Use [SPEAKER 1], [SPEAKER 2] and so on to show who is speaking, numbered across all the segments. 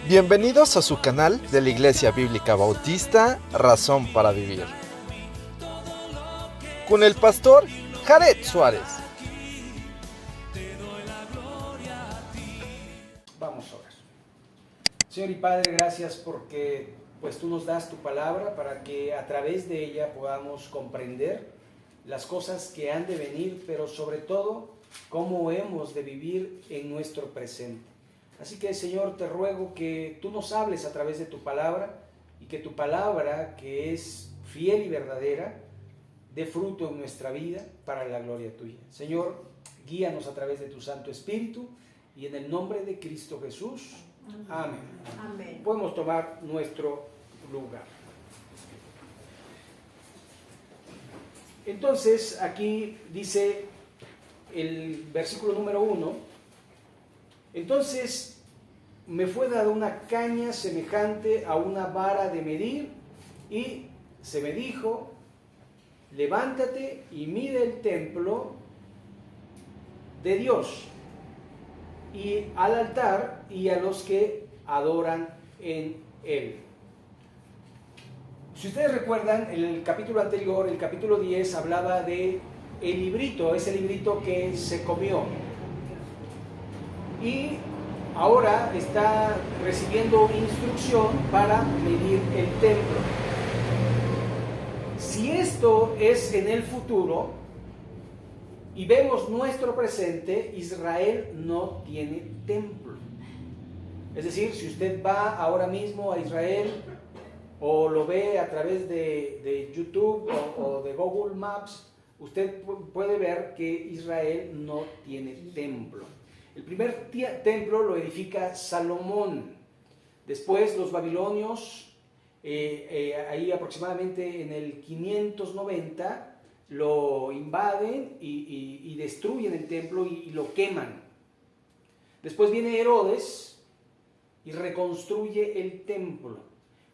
[SPEAKER 1] Bienvenidos a su canal de la Iglesia Bíblica Bautista, Razón para Vivir, con el pastor Jared Suárez.
[SPEAKER 2] Vamos a orar. Señor y Padre, gracias porque tú nos das tu palabra para que a través de ella podamos comprender las cosas que han de venir, pero sobre todo cómo hemos de vivir en nuestro presente. Así que, Señor, te ruego que tú nos hables a través de tu palabra y que tu palabra, que es fiel y verdadera, dé fruto en nuestra vida para la gloria tuya. Señor, guíanos a través de tu Santo Espíritu y en el nombre de Cristo Jesús. Amén. Amén. Podemos tomar nuestro lugar. Entonces, aquí dice el versículo número 1. Entonces me fue dada una caña semejante a una vara de medir y se me dijo: levántate y mide el templo de Dios y al altar y a los que adoran en él. Si ustedes recuerdan, en el capítulo anterior, el capítulo 10, hablaba de el librito, ese librito que se comió. Y ahora está recibiendo instrucción para medir el templo. Si esto es en el futuro y vemos nuestro presente, Israel no tiene templo. Es decir, si usted va ahora mismo a Israel o lo ve a través de YouTube o de Google Maps, usted puede ver que Israel no tiene templo. El primer templo lo edifica Salomón. Después los babilonios, ahí aproximadamente en el 590, lo invaden y destruyen el templo y lo queman. Después viene Herodes y reconstruye el templo.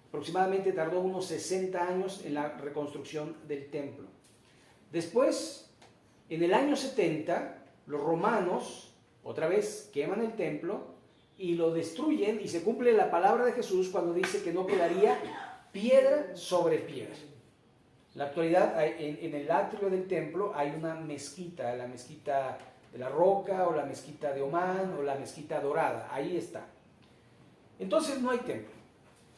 [SPEAKER 2] Aproximadamente tardó unos 60 años en la reconstrucción del templo. Después, en el año 70, los romanos otra vez queman el templo y lo destruyen, y se cumple la palabra de Jesús cuando dice que no quedaría piedra sobre piedra. En la actualidad, en el atrio del templo hay una mezquita, la mezquita de la Roca o la mezquita de Omán o la mezquita dorada, ahí está. Entonces no hay templo,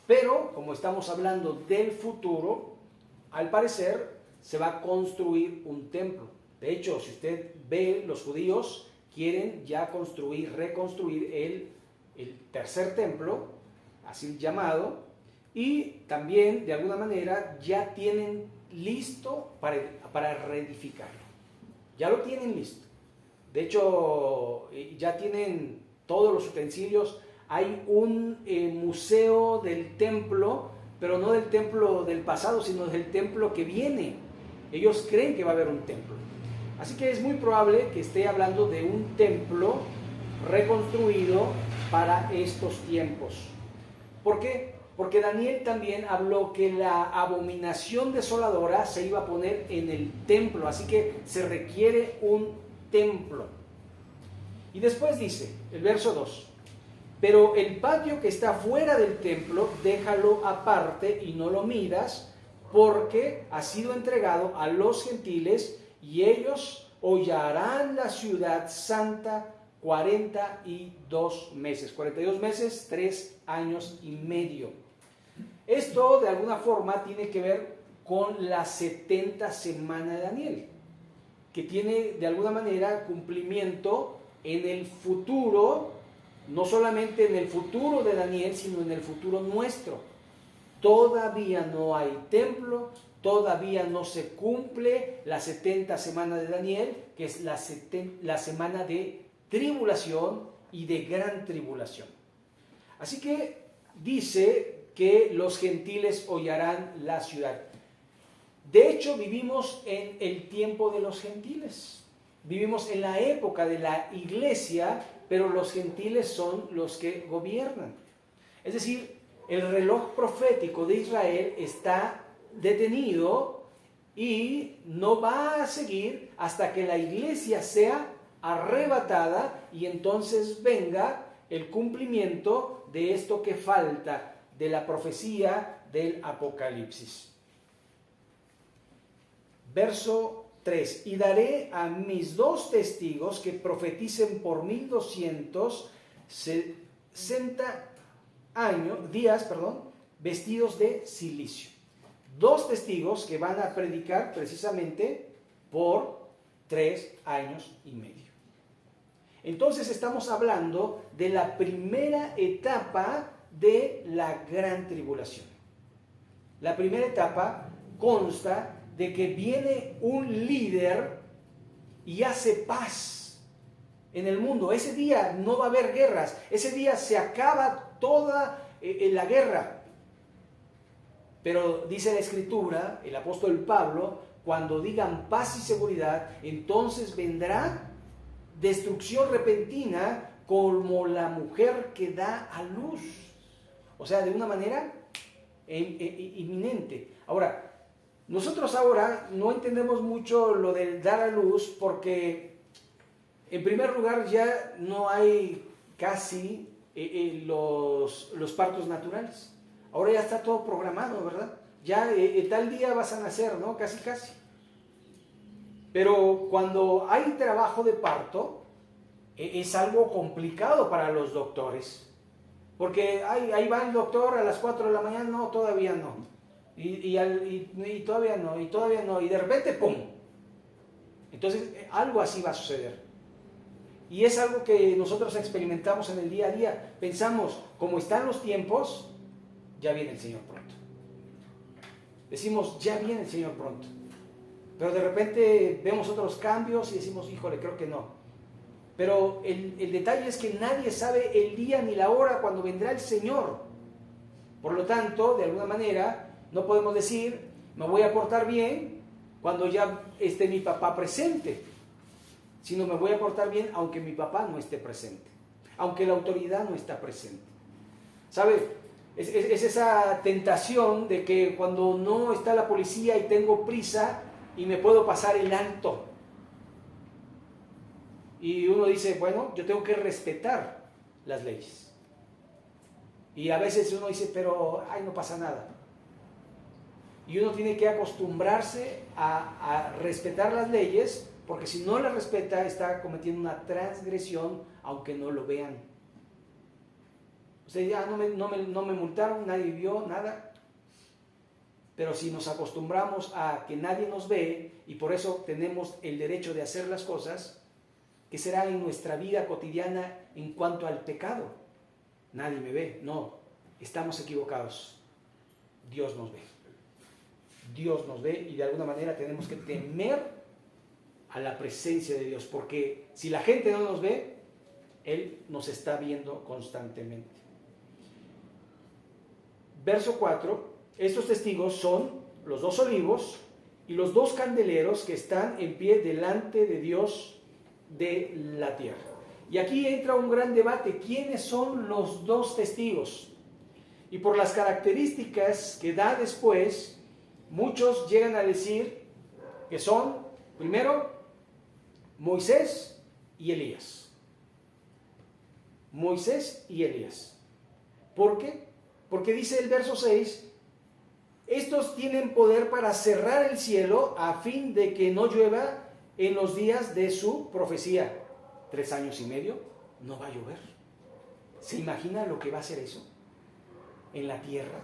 [SPEAKER 2] pero como estamos hablando del futuro, al parecer se va a construir un templo. De hecho, si usted ve, los judíos quieren ya reconstruir el tercer templo, así llamado, y también de alguna manera ya tienen listo para reedificarlo. Ya lo tienen listo. De hecho, ya tienen todos los utensilios. Hay un museo del templo, pero no del templo del pasado, sino del templo que viene. Ellos creen que va a haber un templo. Así que es muy probable que esté hablando de un templo reconstruido para estos tiempos. ¿Por qué? Porque Daniel también habló que la abominación desoladora se iba a poner en el templo, así que se requiere un templo. Y después dice, el verso 2, pero el patio que está fuera del templo, déjalo aparte y no lo midas, porque ha sido entregado a los gentiles y ellos hollarán la ciudad santa 42 meses. 42 meses, 3 años y medio. Esto de alguna forma tiene que ver con la 70 semana de Daniel, que tiene de alguna manera cumplimiento en el futuro, no solamente en el futuro de Daniel, sino en el futuro nuestro. Todavía no hay templo, todavía no se cumple la 70 semana de Daniel, que es la semana de tribulación y de gran tribulación. Así que dice que los gentiles hollarán la ciudad. De hecho, vivimos en el tiempo de los gentiles. Vivimos en la época de la iglesia, pero los gentiles son los que gobiernan. Es decir, el reloj profético de Israel está detenido y no va a seguir hasta que la iglesia sea arrebatada y entonces venga el cumplimiento de esto que falta, de la profecía del Apocalipsis. Verso 3. Y daré a mis 2 testigos que profeticen por 1260 días, vestidos de cilicio. 2 testigos que van a predicar precisamente por 3 años y medio. Entonces estamos hablando de la primera etapa de la gran tribulación. La primera etapa consta de que viene un líder y hace paz en el mundo. Ese día no va a haber guerras, ese día se acaba toda la guerra. Pero dice la Escritura, el apóstol Pablo, cuando digan paz y seguridad, entonces vendrá destrucción repentina como la mujer que da a luz. O sea, de una manera inminente. Ahora, nosotros ahora no entendemos mucho lo del dar a luz porque, en primer lugar, ya no hay casi los partos naturales. Ahora ya está todo programado, ¿verdad? Ya tal día vas a nacer, ¿no? Casi. Pero cuando hay trabajo de parto, es algo complicado para los doctores. Porque ahí va el doctor a las 4 de la mañana, no, todavía no. Y todavía no, y de repente, ¡pum! Entonces, algo así va a suceder. Y es algo que nosotros experimentamos en el día a día. Pensamos, como están los tiempos, ya viene el Señor pronto. Decimos, ya viene el Señor pronto. Pero de repente vemos otros cambios y decimos, híjole, creo que no. Pero el detalle es que nadie sabe el día ni la hora cuando vendrá el Señor. Por lo tanto, de alguna manera, no podemos decir, me voy a portar bien cuando ya esté mi papá presente. Sino me voy a portar bien aunque mi papá no esté presente. Aunque la autoridad no está presente. ¿Sabe? Es esa tentación de que cuando no está la policía y tengo prisa y me puedo pasar el alto. Y uno dice, bueno, yo tengo que respetar las leyes. Y a veces uno dice, pero, no pasa nada. Y uno tiene que acostumbrarse a respetar las leyes, porque si no las respeta, está cometiendo una transgresión, aunque no lo vean. Ustedes ya no me multaron, nadie vio nada. Pero si nos acostumbramos a que nadie nos ve, y por eso tenemos el derecho de hacer las cosas, ¿qué será en nuestra vida cotidiana en cuanto al pecado? Nadie me ve. No, estamos equivocados. Dios nos ve. Dios nos ve y de alguna manera tenemos que temer a la presencia de Dios, porque si la gente no nos ve, Él nos está viendo constantemente. Verso 4, estos testigos son los 2 olivos y los 2 candeleros que están en pie delante de Dios de la tierra. Y aquí entra un gran debate, ¿quiénes son los 2 testigos? Y por las características que da después, muchos llegan a decir que son, primero, Moisés y Elías. Moisés y Elías. ¿Por qué? Porque dice el verso 6, estos tienen poder para cerrar el cielo a fin de que no llueva en los días de su profecía. 3 años y medio no va a llover. ¿Se imagina lo que va a hacer eso en la tierra?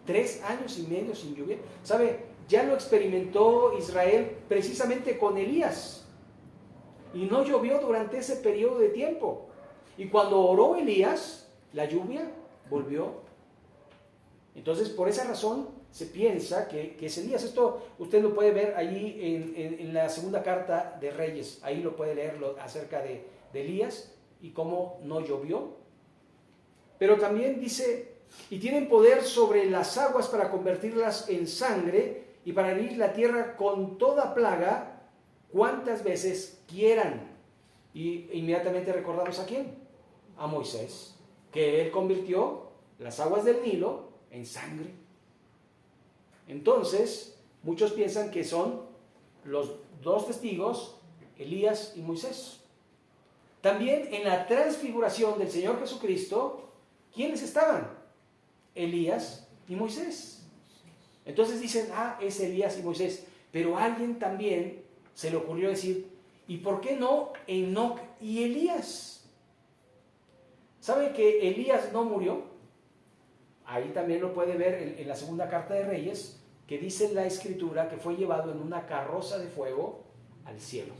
[SPEAKER 2] 3 años y medio sin lluvia. ¿Sabe? Ya lo experimentó Israel precisamente con Elías. Y no llovió durante ese periodo de tiempo. Y cuando oró Elías, la lluvia volvió. Entonces, por esa razón, se piensa que es Elías. Esto usted lo puede ver allí en la segunda carta de Reyes. Ahí lo puede leer acerca de Elías y cómo no llovió. Pero también dice, y tienen poder sobre las aguas para convertirlas en sangre y para herir la tierra con toda plaga, cuantas veces quieran. Y inmediatamente recordamos a quién, a Moisés, que él convirtió las aguas del Nilo en sangre. Entonces, muchos piensan que son los 2 testigos, Elías y Moisés. también en la transfiguración del Señor Jesucristo, ¿quiénes estaban? Elías y Moisés. Entonces dicen, es Elías y Moisés. Pero a alguien también se le ocurrió decir, ¿y por qué no Enoc y Elías? ¿Saben que Elías no murió? Ahí también lo puede ver en la segunda carta de Reyes, que dice en la Escritura que fue llevado en una carroza de fuego al cielo.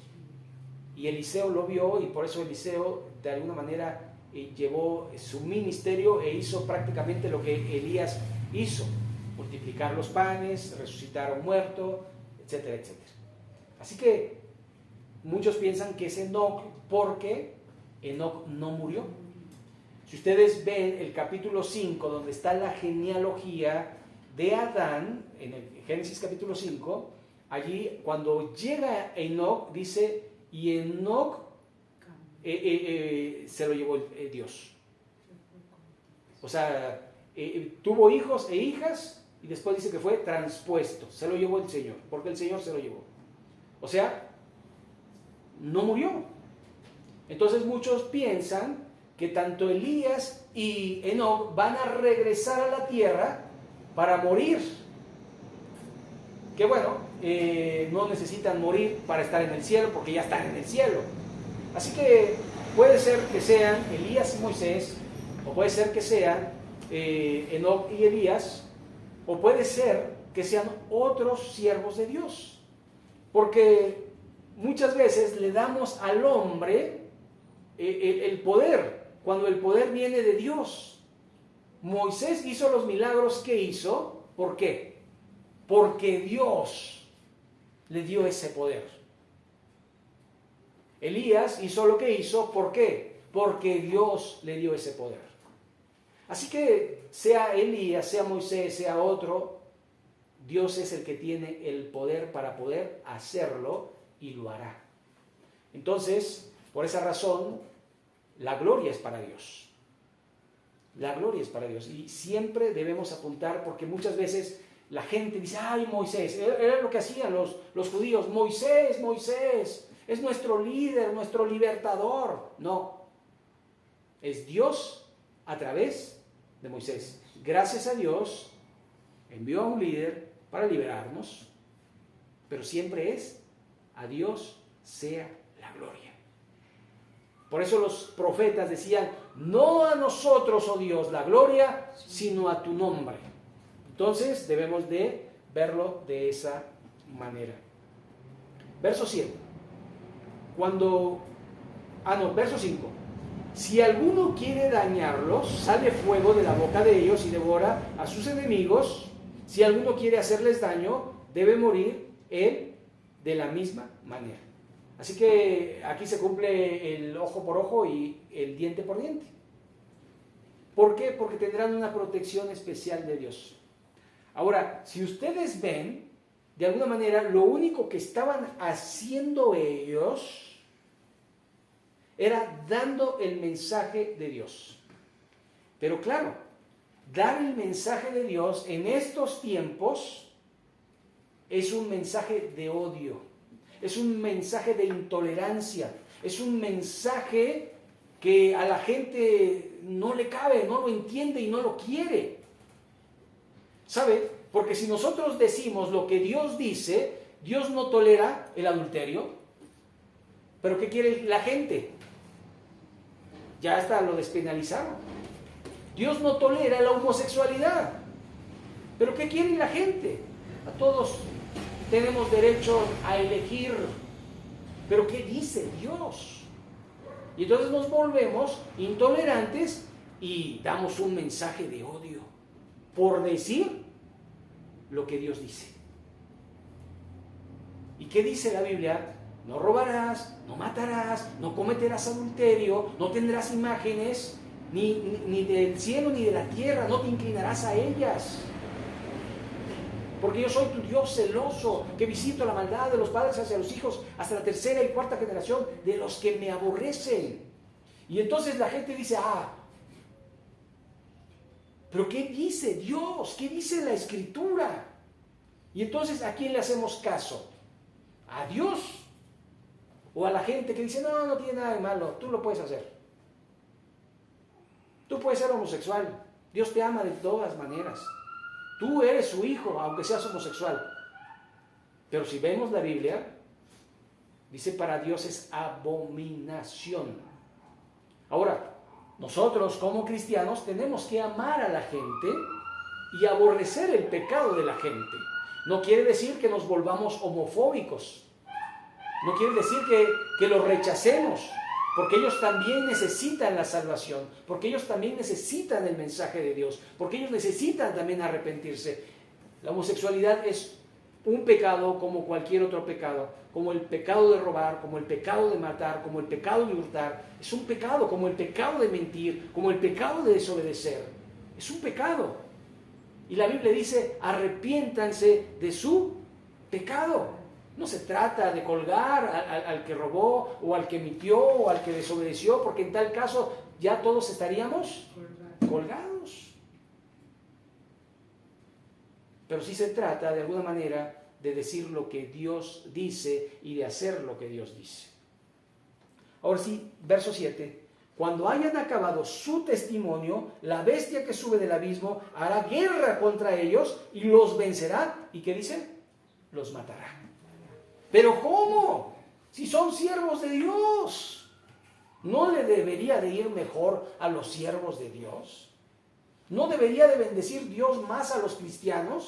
[SPEAKER 2] Y Eliseo lo vio, y por eso Eliseo de alguna manera llevó su ministerio e hizo prácticamente lo que Elías hizo: multiplicar los panes, resucitar a un muerto, etcétera, etcétera. Así que muchos piensan que es Enoc porque Enoc no murió. Si ustedes ven el capítulo 5, donde está la genealogía de Adán, en el Génesis capítulo 5, allí cuando llega Enoc dice, y Enoc se lo llevó Dios. O sea, tuvo hijos e hijas, y después dice que fue transpuesto, se lo llevó el Señor, porque el Señor se lo llevó. O sea, no murió. Entonces muchos piensan que tanto Elías y Enoc van a regresar a la tierra para morir. Que bueno, no necesitan morir para estar en el cielo, porque ya están en el cielo. Así que puede ser que sean Elías y Moisés, o puede ser que sean Enoc y Elías, o puede ser que sean otros siervos de Dios. Porque muchas veces le damos al hombre el poder, cuando el poder viene de Dios. Moisés hizo los milagros que hizo, ¿por qué? Porque Dios le dio ese poder. Elías hizo lo que hizo, ¿por qué? Porque Dios le dio ese poder. Así que sea Elías, sea Moisés, sea otro, Dios es el que tiene el poder para poder hacerlo y lo hará. Entonces, por esa razón, la gloria es para Dios. La gloria es para Dios. Y siempre debemos apuntar, porque muchas veces la gente dice, ay, Moisés, era lo que hacían los judíos, Moisés, es nuestro líder, nuestro libertador. No, es Dios a través de Moisés. Gracias a Dios, envió a un líder para liberarnos, pero siempre es a Dios sea la gloria. Por eso los profetas decían, no a nosotros, oh Dios, la gloria, sino a tu nombre. Entonces debemos de verlo de esa manera. Verso 7. Verso 5. Si alguno quiere dañarlos, sale fuego de la boca de ellos y devora a sus enemigos. Si alguno quiere hacerles daño, debe morir él de la misma manera. Así que aquí se cumple el ojo por ojo y el diente por diente. ¿Por qué? Porque tendrán una protección especial de Dios. Ahora, si ustedes ven, de alguna manera, lo único que estaban haciendo ellos era dando el mensaje de Dios. Pero claro, dar el mensaje de Dios en estos tiempos es un mensaje de odio, es un mensaje de intolerancia, es un mensaje que a la gente no le cabe, no lo entiende y no lo quiere. ¿Sabe? Porque si nosotros decimos lo que Dios dice, Dios no tolera el adulterio. ¿Pero qué quiere la gente? Ya hasta lo despenalizaron. Dios no tolera la homosexualidad. ¿Pero qué quiere la gente? A todos tenemos derecho a elegir. ¿Pero qué dice Dios? Y entonces nos volvemos intolerantes y damos un mensaje de odio por decir lo que Dios dice. ¿Y qué dice la Biblia? No robarás, no matarás, no cometerás adulterio, no tendrás imágenes ni del cielo ni de la tierra, no te inclinarás a ellas. Porque yo soy tu Dios celoso, que visito la maldad de los padres hacia los hijos, hasta la tercera y cuarta generación de los que me aborrecen. Y entonces la gente dice, ¿pero qué dice Dios? ¿Qué dice la Escritura? Y entonces, ¿a quién le hacemos caso? ¿A Dios o a la gente que dice, no, no tiene nada de malo, tú lo puedes hacer. Tú puedes ser homosexual, Dios te ama de todas maneras. Tú eres su hijo, aunque seas homosexual. Pero si vemos la Biblia, dice para Dios es abominación. Ahora, nosotros como cristianos tenemos que amar a la gente y aborrecer el pecado de la gente. No quiere decir que nos volvamos homofóbicos. No quiere decir que los rechacemos, porque ellos también necesitan la salvación, porque ellos también necesitan el mensaje de Dios, porque ellos necesitan también arrepentirse. La homosexualidad es un pecado como cualquier otro pecado, como el pecado de robar, como el pecado de matar, como el pecado de hurtar. Es un pecado, como el pecado de mentir, como el pecado de desobedecer. Es un pecado. Y la Biblia dice, arrepiéntanse de su pecado. No se trata de colgar al que robó, o al que mintió, o al que desobedeció, porque en tal caso ya todos estaríamos colgados. Pero sí se trata de alguna manera de decir lo que Dios dice y de hacer lo que Dios dice. Ahora sí, verso 7. Cuando hayan acabado su testimonio, la bestia que sube del abismo hará guerra contra ellos y los vencerá. ¿Y qué dice? Los matará. ¿Pero cómo? Si son siervos de Dios. ¿No le debería de ir mejor a los siervos de Dios? ¿No debería de bendecir Dios más a los cristianos?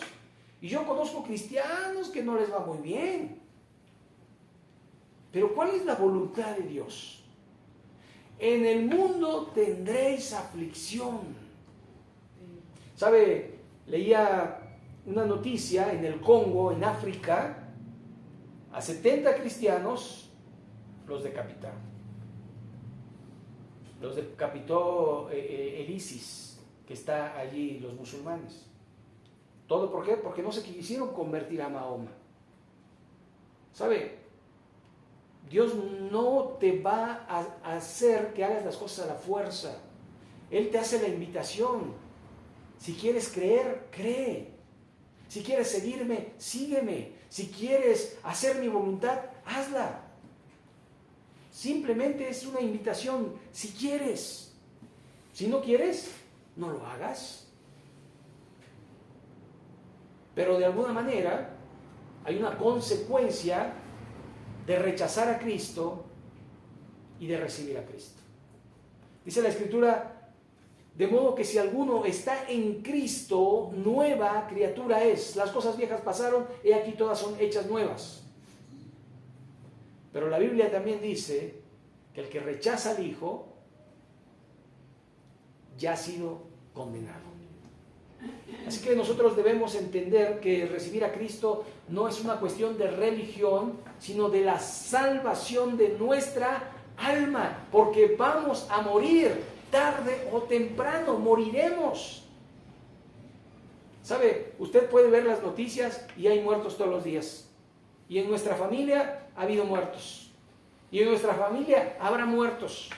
[SPEAKER 2] Y yo conozco cristianos que no les va muy bien. Pero ¿cuál es la voluntad de Dios? En el mundo tendréis aflicción. ¿Sabe? Leía una noticia en el Congo, en África, a 70 cristianos los decapitaron. Los decapitó el ISIS, que está allí, los musulmanes. ¿Todo por qué? Porque no se quisieron convertir a Mahoma. ¿Sabe? Dios no te va a hacer que hagas las cosas a la fuerza. Él te hace la invitación. Si quieres creer, cree. Si quieres seguirme, sígueme. Si quieres hacer mi voluntad, hazla. Simplemente es una invitación. Si quieres. Si no quieres, no lo hagas. Pero de alguna manera hay una consecuencia de rechazar a Cristo y de recibir a Cristo. Dice la Escritura, de modo que si alguno está en Cristo, nueva criatura es. Las cosas viejas pasaron, he aquí todas son hechas nuevas. Pero la Biblia también dice que el que rechaza al Hijo ya ha sido condenado. Así que nosotros debemos entender que recibir a Cristo no es una cuestión de religión, sino de la salvación de nuestra alma, porque vamos a morir tarde o temprano, moriremos. ¿Sabe? Usted puede ver las noticias y hay muertos todos los días. Y en nuestra familia ha habido muertos. Y en nuestra familia habrá muertos.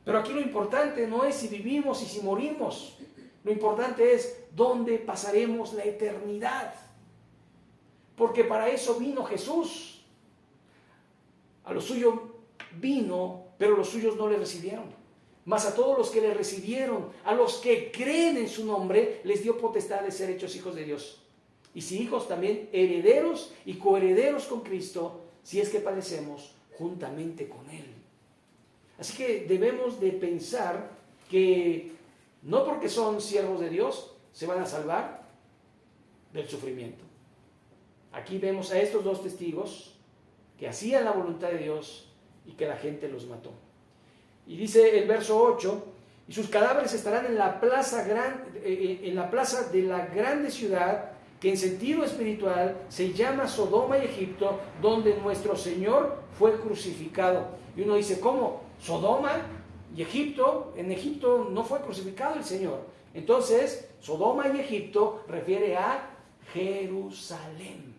[SPEAKER 2] Pero aquí lo importante no es si vivimos y si morimos. Lo importante es dónde pasaremos la eternidad. Porque para eso vino Jesús. A los suyos vino, pero los suyos no le recibieron. Mas a todos los que le recibieron, a los que creen en su nombre, les dio potestad de ser hechos hijos de Dios. Y si hijos, también herederos y coherederos con Cristo, si es que padecemos juntamente con Él. Así que debemos de pensar que no porque son siervos de Dios se van a salvar del sufrimiento. Aquí vemos a estos dos testigos que hacían la voluntad de Dios y que la gente los mató. Y dice el verso 8, y sus cadáveres estarán en la plaza de la grande ciudad, que en sentido espiritual se llama Sodoma y Egipto, donde nuestro Señor fue crucificado. Y uno dice, ¿cómo? Sodoma y Egipto, en Egipto no fue crucificado el Señor. Entonces, Sodoma y Egipto refiere a Jerusalén.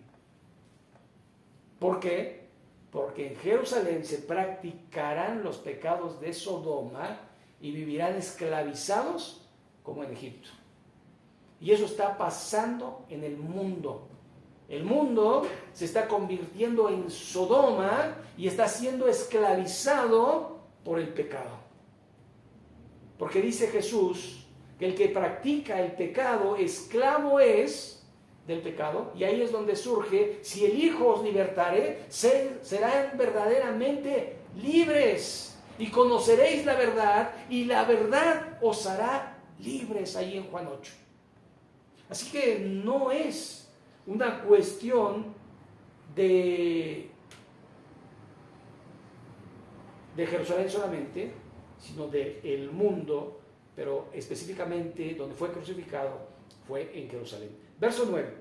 [SPEAKER 2] ¿Por qué? Porque en Jerusalén se practicarán los pecados de Sodoma y vivirán esclavizados como en Egipto. Y eso está pasando en el mundo El mundo se está convirtiendo en Sodoma y está siendo esclavizado por el pecado. Porque dice Jesús que el que practica el pecado, esclavo es del pecado. Y ahí es donde surge, si el Hijo os libertare, serán verdaderamente libres. Y conoceréis la verdad, y la verdad os hará libres, ahí en Juan 8. Así que no es una cuestión de Jerusalén solamente, sino del mundo, pero específicamente donde fue crucificado fue en Jerusalén. Verso 9.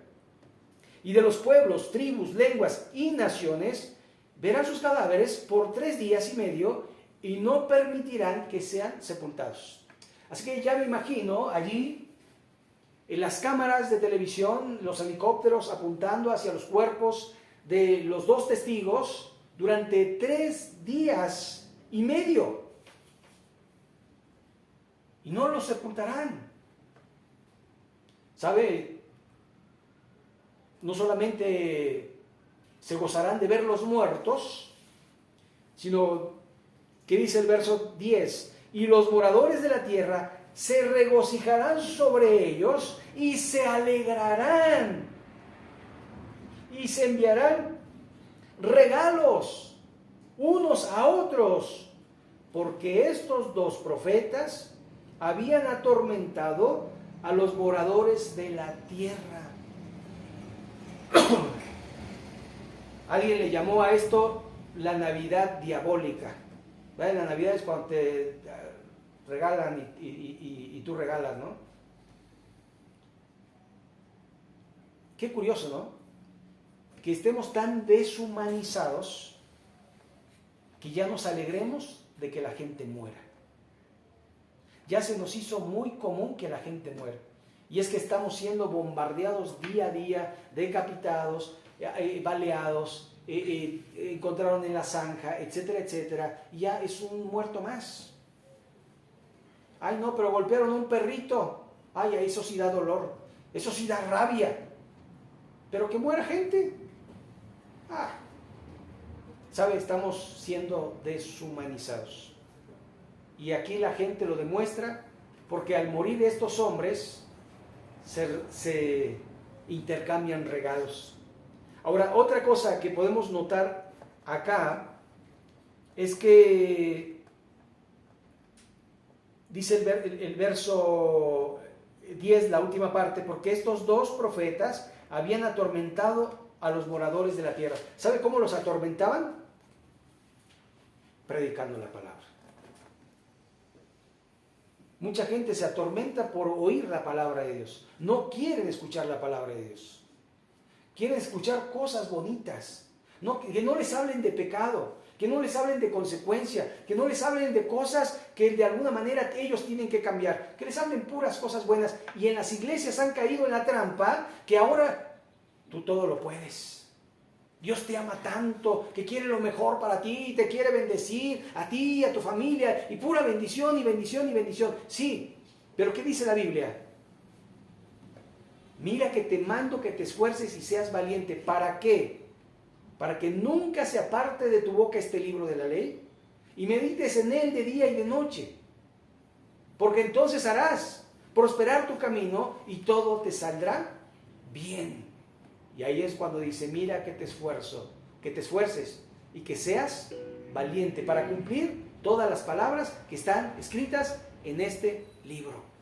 [SPEAKER 2] Y de los pueblos, tribus, lenguas y naciones verán sus cadáveres por 3 días y medio y no permitirán que sean sepultados. Así que ya me imagino allí en las cámaras de televisión, los helicópteros apuntando hacia los cuerpos de los 2 testigos durante 3 días y medio. Y no los sepultarán. ¿Sabe? No solamente se gozarán de verlos muertos, sino que dice el verso 10, y los moradores de la tierra se regocijarán sobre ellos y se alegrarán y se enviarán regalos unos a otros, porque estos 2 profetas habían atormentado a los moradores de la tierra. Alguien le llamó a esto la Navidad diabólica. ¿Vale? La Navidad es cuando te regalan y tú regalas, ¿no? Qué curioso, ¿no? Que estemos tan deshumanizados que ya nos alegremos de que la gente muera. Ya se nos hizo muy común que la gente muera. Y es que estamos siendo bombardeados día a día, decapitados, baleados, encontraron en la zanja, etcétera, etcétera. Y ya es un muerto más. Ay, no, pero golpearon a un perrito. Ay, eso sí da dolor. Eso sí da rabia. Pero que muera gente. ¿Sabe? Estamos siendo deshumanizados. Y aquí la gente lo demuestra porque al morir estos hombres se intercambian regalos. Ahora, otra cosa que podemos notar acá es que dice el verso 10, la última parte, porque estos 2 profetas habían atormentado a los moradores de la tierra. ¿Sabe cómo los atormentaban? Predicando la palabra. Mucha gente se atormenta por oír la palabra de Dios. No quieren escuchar la palabra de Dios. Quieren escuchar cosas bonitas. Que no les hablen de pecado, que no les hablen de consecuencia, que no les hablen de cosas que de alguna manera ellos tienen que cambiar, que les hablen puras cosas buenas. Y en las iglesias han caído en la trampa que ahora tú todo lo puedes. Dios te ama tanto, que quiere lo mejor para ti, te quiere bendecir a ti y a tu familia, y pura bendición y bendición y bendición. Sí, pero ¿qué dice la Biblia? Mira que te mando que te esfuerces y seas valiente. ¿Para qué? Para que nunca se aparte de tu boca este libro de la ley y medites en él de día y de noche. Porque entonces harás prosperar tu camino y todo te saldrá bien. Y ahí es cuando dice, mira que te esfuerces y que seas valiente para cumplir todas las palabras que están escritas en este libro.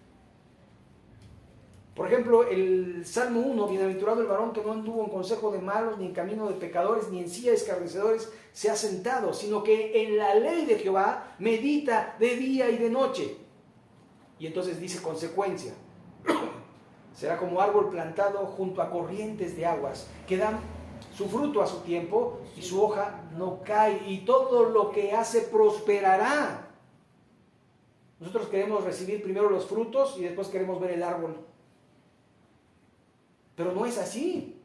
[SPEAKER 2] Por ejemplo, el Salmo 1, bienaventurado el varón que no anduvo en consejo de malos, ni en camino de pecadores, ni en silla de escarnecedores se ha sentado, sino que en la ley de Jehová medita de día y de noche. Y entonces dice consecuencia. Será como árbol plantado junto a corrientes de aguas, que dan su fruto a su tiempo y su hoja no cae, y todo lo que hace prosperará. Nosotros queremos recibir primero los frutos y después queremos ver el árbol. Pero no es así.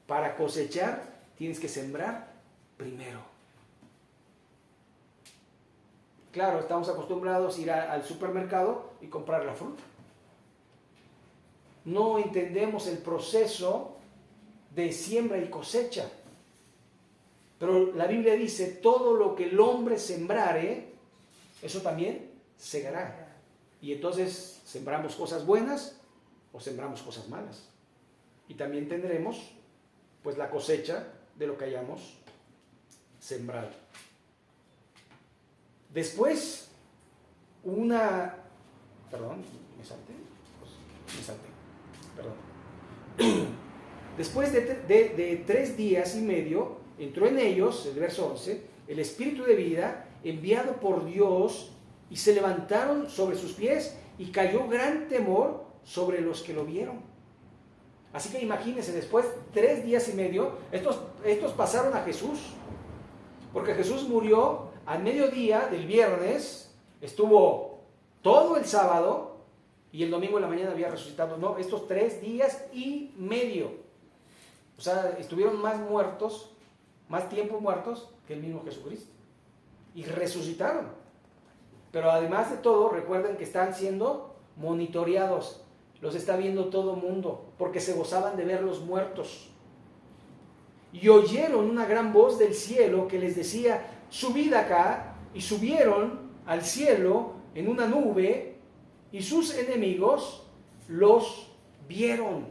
[SPEAKER 2] Para cosechar tienes que sembrar primero. Claro, estamos acostumbrados a ir al supermercado y comprar la fruta. no entendemos el proceso de siembra y cosecha. Pero la Biblia dice, todo lo que el hombre sembrare, eso también segará. Y entonces sembramos cosas buenas o sembramos cosas malas. Y también tendremos pues la cosecha de lo que hayamos sembrado. Después, perdón, me salté. Después de 3 días y medio, entró en ellos, el verso 11, el Espíritu de vida enviado por Dios, y se levantaron sobre sus pies, y cayó gran temor sobre los que lo vieron. Así que imagínense, después 3 días y medio, estos pasaron a Jesús, porque Jesús murió al mediodía del viernes, estuvo todo el sábado, y el domingo en la mañana había resucitado. No, estos 3 días y medio. O sea, estuvieron más tiempo muertos que el mismo Jesucristo. Y resucitaron. Pero además de todo, recuerden que están siendo monitoreados. Los está viendo todo el mundo, porque se gozaban de ver los muertos. Y oyeron una gran voz del cielo que les decía, subid acá, y subieron al cielo en una nube, y sus enemigos los vieron.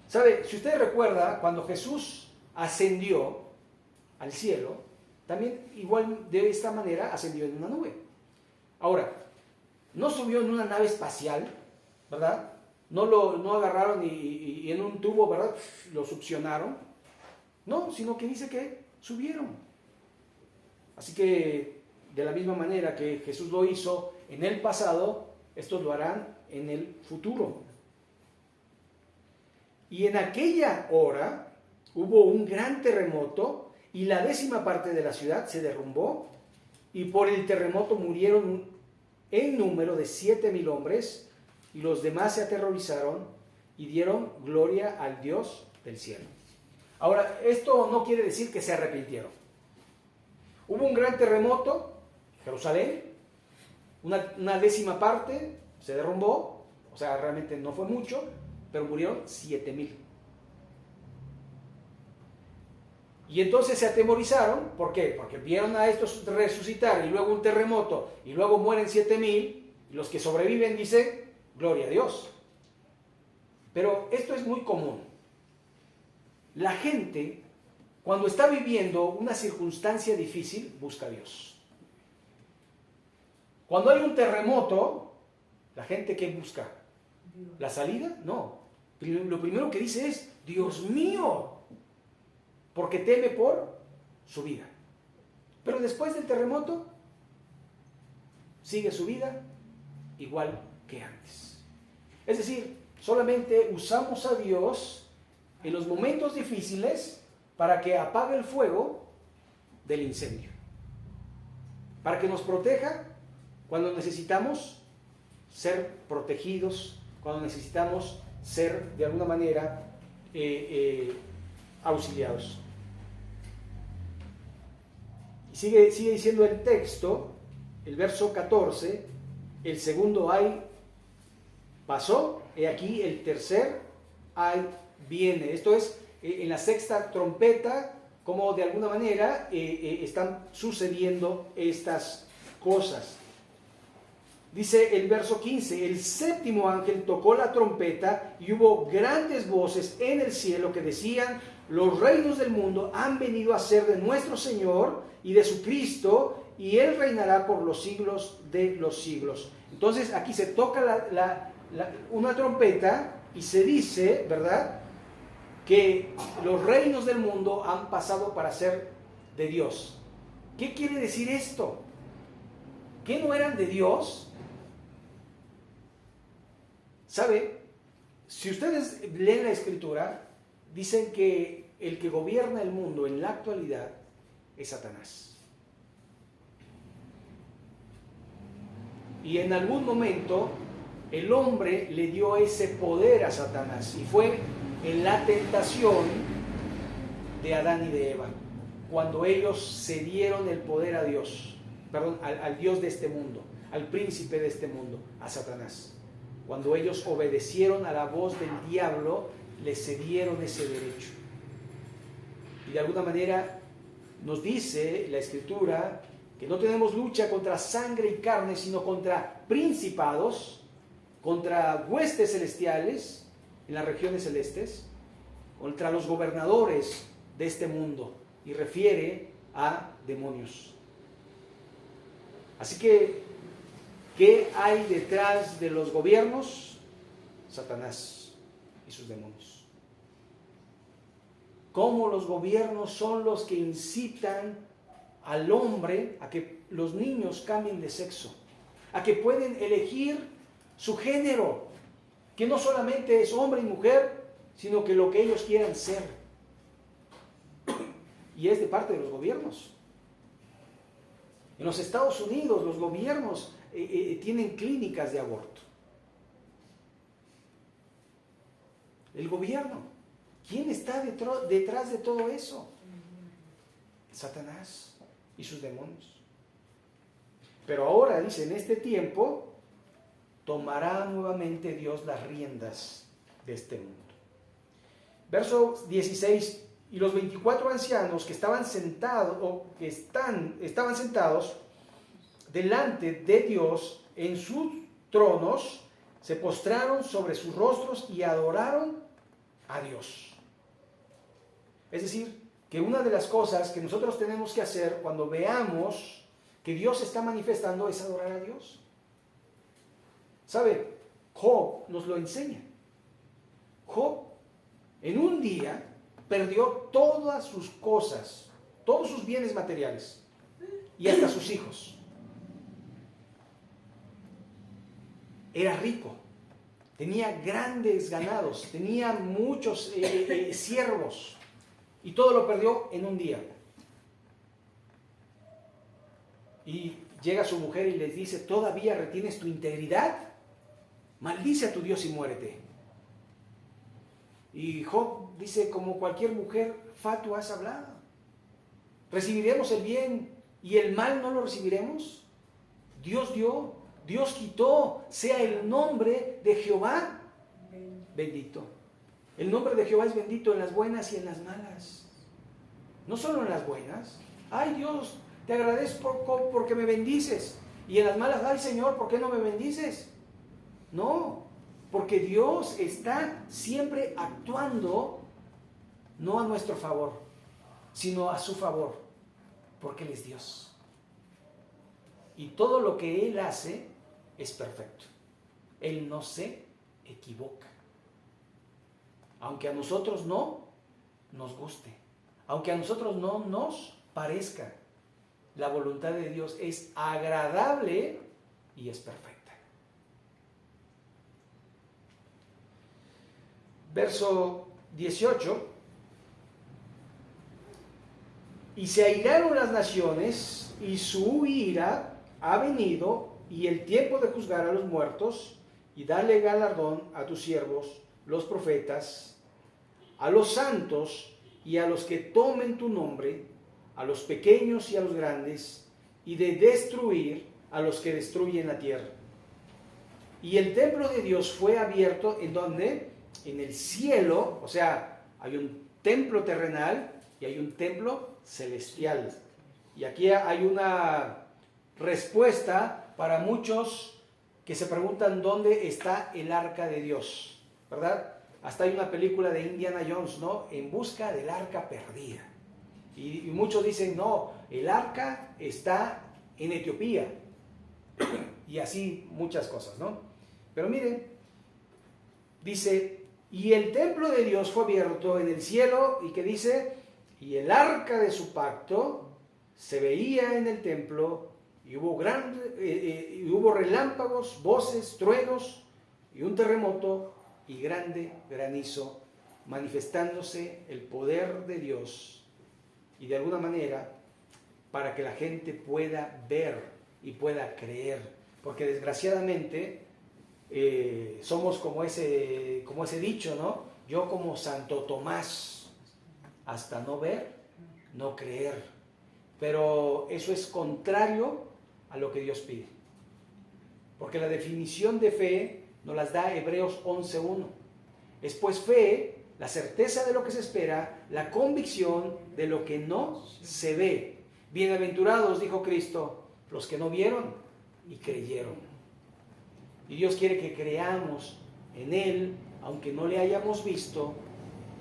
[SPEAKER 2] ¿Sabe? Si usted recuerda, cuando Jesús ascendió al cielo, también igual de esta manera ascendió en una nube. Ahora, no subió en una nave espacial, ¿verdad? No agarraron y en un tubo, ¿verdad? Lo succionaron. No, sino que dice que subieron. Así que de la misma manera que Jesús lo hizo en el pasado, estos lo harán en el futuro. Y en aquella hora hubo un gran terremoto, y la 10ª parte de la ciudad se derrumbó, y por el terremoto murieron en número de 7,000 hombres, y los demás se aterrorizaron y dieron gloria al Dios del cielo. Ahora, esto no quiere decir que se arrepintieron. Hubo un gran terremoto, Jerusalén, una 10ª parte se derrumbó, o sea, realmente no fue mucho, pero murieron 7,000. Y entonces se atemorizaron. ¿Por qué? Porque vieron a estos resucitar, y luego un terremoto, y luego mueren 7,000, y los que sobreviven dicen, gloria a Dios. Pero esto es muy común. La gente, cuando está viviendo una circunstancia difícil, busca a Dios. Cuando hay un terremoto, la gente, ¿qué busca? ¿La salida? No. Lo primero que dice es, Dios mío, porque teme por su vida. Pero después del terremoto, sigue su vida igual que antes. Es decir, solamente usamos a Dios en los momentos difíciles para que apague el fuego del incendio, para que nos proteja cuando necesitamos ser protegidos, cuando necesitamos ser de alguna manera auxiliados. Y sigue diciendo el texto, el verso 14, el segundo ay pasó, he aquí el tercer ay viene. Esto es en la 6ª trompeta, como de alguna manera están sucediendo estas cosas. Dice el verso 15, el 7º ángel tocó la trompeta, y hubo grandes voces en el cielo que decían, los reinos del mundo han venido a ser de nuestro Señor y de su Cristo, y Él reinará por los siglos de los siglos. Entonces aquí se toca una trompeta, y se dice, ¿verdad?, que los reinos del mundo han pasado para ser de Dios. ¿Qué quiere decir esto? ¿Que no eran de Dios? ¿Sabe? Si ustedes leen la Escritura, dicen que el que gobierna el mundo en la actualidad es Satanás. Y en algún momento el hombre le dio ese poder a Satanás, y fue en la tentación de Adán y de Eva, cuando ellos cedieron el poder a Dios, al Dios de este mundo, al príncipe de este mundo, a Satanás. Cuando ellos obedecieron a la voz del diablo, les cedieron ese derecho. Y de alguna manera nos dice la Escritura que no tenemos lucha contra sangre y carne, sino contra principados, contra huestes celestiales en las regiones celestes, contra los gobernadores de este mundo, y refiere a demonios. Así que, ¿qué hay detrás de los gobiernos? Satanás y sus demonios. ¿Cómo los gobiernos son los que incitan al hombre a que los niños cambien de sexo, a que pueden elegir su género, que no solamente es hombre y mujer, sino que lo que ellos quieran ser? Y es de parte de los gobiernos. En los Estados Unidos los gobiernos tienen clínicas de aborto. El gobierno. ¿Quién está detrás de todo eso? Satanás y sus demonios. Pero ahora, dice, en este tiempo tomará nuevamente Dios las riendas de este mundo. Verso 16, y los 24 ancianos que estaban sentados, estaban sentados delante de Dios en sus tronos, se postraron sobre sus rostros y adoraron a Dios. Es decir, que una de las cosas que nosotros tenemos que hacer cuando veamos que Dios se está manifestando es adorar a Dios. ¿Sabe? Job nos lo enseña. Job en un día perdió todas sus cosas, todos sus bienes materiales y hasta sus hijos. Era rico, tenía grandes ganados, tenía muchos siervos y todo lo perdió en un día. Y llega su mujer y les dice: ¿todavía retienes tu integridad? Maldice a tu Dios y muérete. Y Job dice: como cualquier mujer, fatuo has hablado. ¿Recibiremos el bien y el mal no lo recibiremos? Dios dio, Dios quitó, sea el nombre de Jehová bendito. El nombre de Jehová es bendito en las buenas y en las malas. No solo en las buenas. Ay, Dios, te agradezco porque me bendices. Y en las malas, ay, Señor, ¿por qué no me bendices? No, porque Dios está siempre actuando no a nuestro favor, sino a su favor, porque Él es Dios. Y todo lo que Él hace es perfecto. Él no se equivoca. Aunque a nosotros no nos guste, aunque a nosotros no nos parezca, la voluntad de Dios es agradable y es perfecta. Verso 18. Y se airaron las naciones, y su ira ha venido, y el tiempo de juzgar a los muertos, y darle galardón a tus siervos, los profetas, a los santos y a los que tomen tu nombre, a los pequeños y a los grandes, y de destruir a los que destruyen la tierra. Y el templo de Dios fue abierto, ¿en dónde? En el cielo. O sea, hay un templo terrenal y hay un templo celestial. Y aquí hay una respuesta para muchos que se preguntan dónde está el arca de Dios, ¿verdad? Hasta hay una película de Indiana Jones, ¿no? En busca del arca perdida. Y muchos dicen, no, el arca está en Etiopía. Y así muchas cosas, ¿no? Pero miren, dice, y el templo de Dios fue abierto en el cielo, y que dice, y el arca de su pacto se veía en el templo, y hubo relámpagos, voces, truenos, y un terremoto, y grande granizo, manifestándose el poder de Dios, y de alguna manera, para que la gente pueda ver y pueda creer, porque desgraciadamente somos como ese dicho, ¿no? Yo como Santo Tomás, hasta no ver, no creer. Pero eso es contrario a lo que Dios pide. Porque la definición de fe Nos las da Hebreos 11:1. Es pues fe, la certeza de lo que se espera, la convicción de lo que no se ve. Bienaventurados, dijo Cristo, los que no vieron y creyeron. Y Dios quiere que creamos en Él, aunque no le hayamos visto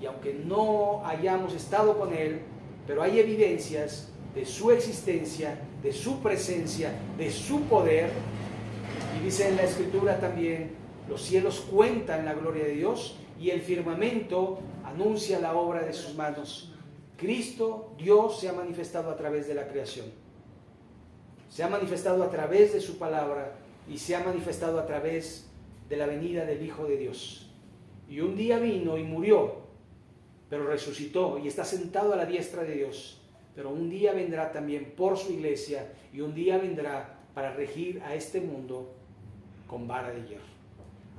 [SPEAKER 2] y aunque no hayamos estado con Él, pero hay evidencias de su existencia, de su presencia, de su poder. Y dice en la Escritura también, los cielos cuentan la gloria de Dios y el firmamento anuncia la obra de sus manos. Cristo, Dios, se ha manifestado a través de la creación. Se ha manifestado a través de su palabra y se ha manifestado a través de la venida del Hijo de Dios. Y un día vino y murió, pero resucitó y está sentado a la diestra de Dios. Pero un día vendrá también por su iglesia y un día vendrá para regir a este mundo con vara de hierro.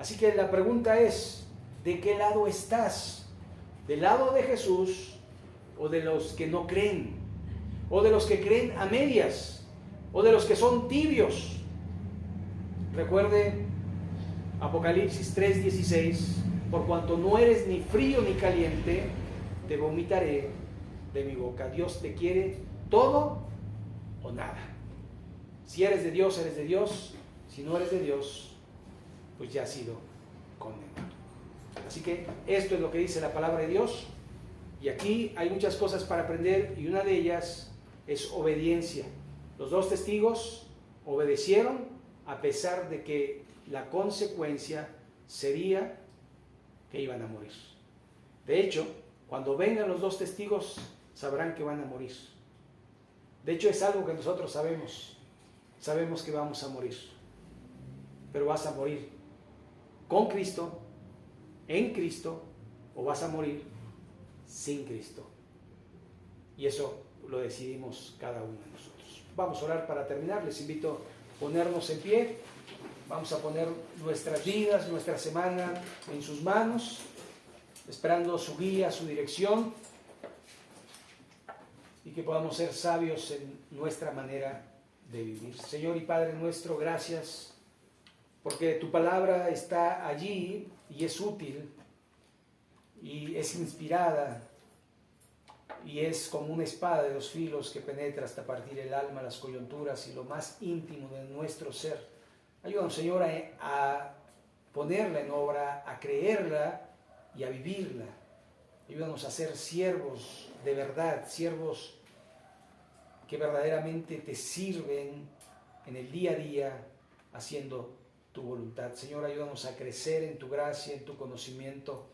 [SPEAKER 2] Así que la pregunta es, ¿de qué lado estás? ¿Del lado de Jesús o de los que no creen? ¿O de los que creen a medias? ¿O de los que son tibios? Recuerde Apocalipsis 3:16, por cuanto no eres ni frío ni caliente, te vomitaré de mi boca. Dios te quiere todo o nada. Si eres de Dios, eres de Dios. Si no eres de Dios, pues ya has sido condenado. Así que esto es lo que dice la palabra de Dios. Y aquí hay muchas cosas para aprender y una de ellas es obediencia. Los dos testigos obedecieron a pesar de que la consecuencia sería que iban a morir. De hecho, cuando vengan los dos testigos, sabrán que van a morir. De hecho, es algo que nosotros sabemos. Sabemos que vamos a morir. Pero vas a morir con Cristo, en Cristo, o vas a morir sin Cristo. Y eso lo decidimos cada uno de nosotros. Vamos a orar para terminar. Les invito a ponernos en pie. Vamos a poner nuestras vidas, nuestra semana en sus manos, esperando su guía, su dirección, y que podamos ser sabios en nuestra manera de vivir. Señor y Padre nuestro, gracias porque tu palabra está allí y es útil y es inspirada y es como una espada de dos filos que penetra hasta partir el alma, las coyunturas y lo más íntimo de nuestro ser. Ayúdanos, Señor, a ponerla en obra, a creerla y a vivirla. Ayúdanos a ser siervos de verdad, siervos que verdaderamente te sirven en el día a día haciendo tu voluntad. Señor, ayúdanos a crecer en tu gracia, en tu conocimiento.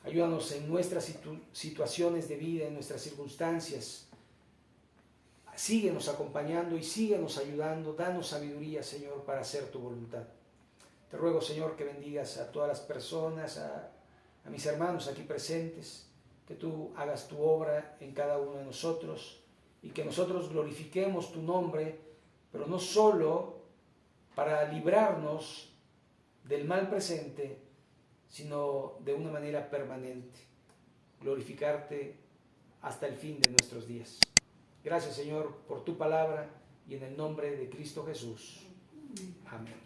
[SPEAKER 2] Ayúdanos en nuestras situaciones de vida, en nuestras circunstancias. Síguenos acompañando y síguenos ayudando. Danos sabiduría, Señor, para hacer tu voluntad. Te ruego, Señor, que bendigas a todas las personas, a mis hermanos aquí presentes, que tú hagas tu obra en cada uno de nosotros y que nosotros glorifiquemos tu nombre, pero no solo para librarnos del mal presente, sino de una manera permanente, glorificarte hasta el fin de nuestros días. Gracias, Señor, por tu palabra y en el nombre de Cristo Jesús. Amén.